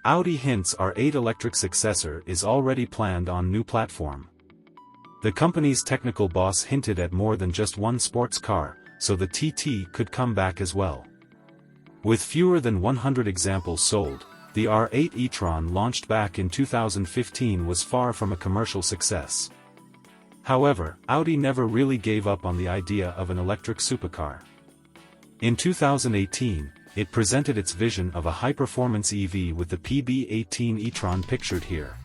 Audi hints R8 electric successor is already planned on new platform. The company's technical boss hinted at more than just one sports car, so the TT could come back as well. With fewer than 100 examples sold, the R8 E-Tron launched back in 2015 was far from a commercial success. However, Audi never really gave up on the idea of an electric supercar. In 2018, it presented its vision of a high-performance EV with the PB18 E-Tron pictured here.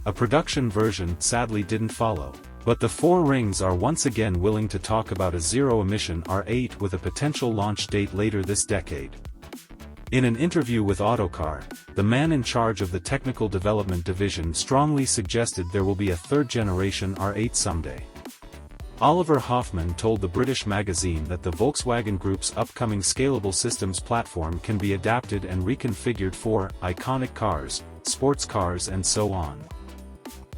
A production version sadly didn't follow, but the Four Rings are once again willing to talk about a zero-emission R8 with a potential launch date later this decade. In an interview with Autocar, the man in charge of the technical development division strongly suggested there will be a third-generation R8 someday. Oliver Hoffmann told the British magazine that the Volkswagen Group's upcoming Scalable Systems Platform can be adapted and reconfigured for iconic cars, sports cars and so on.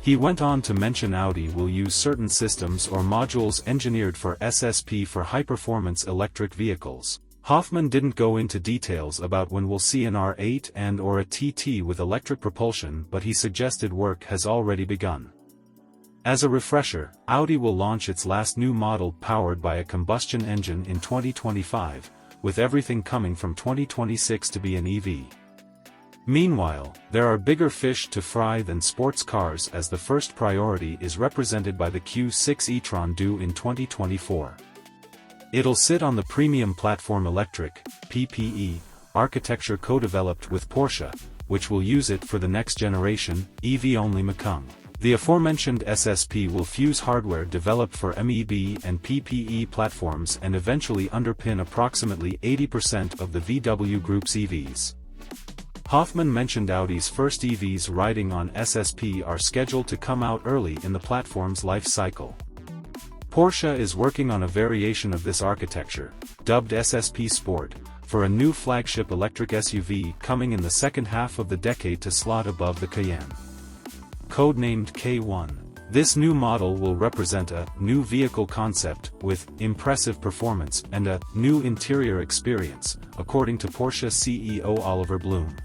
He went on to mention Audi will use certain systems or modules engineered for SSP for high-performance electric vehicles. Hoffmann didn't go into details about when we'll see an R8 and/or a TT with electric propulsion, but he suggested work has already begun. As a refresher, Audi will launch its last new model powered by a combustion engine in 2025, with everything coming from 2026 to be an EV. Meanwhile, there are bigger fish to fry than sports cars, as the first priority is represented by the Q6 e-Tron due in 2024. It'll sit on the premium platform electric, PPE, architecture co-developed with Porsche, which will use it for the next generation, EV-only Macan. The aforementioned SSP will fuse hardware developed for MEB and PPE platforms and eventually underpin approximately 80% of the VW Group's EVs. Hoffmann mentioned Audi's first EVs riding on SSP are scheduled to come out early in the platform's life cycle. Porsche is working on a variation of this architecture, dubbed SSP Sport, for a new flagship electric SUV coming in the second half of the decade to slot above the Cayenne. Codenamed K1. This new model will represent a new vehicle concept with impressive performance and a new interior experience, according to Porsche CEO Oliver Blume.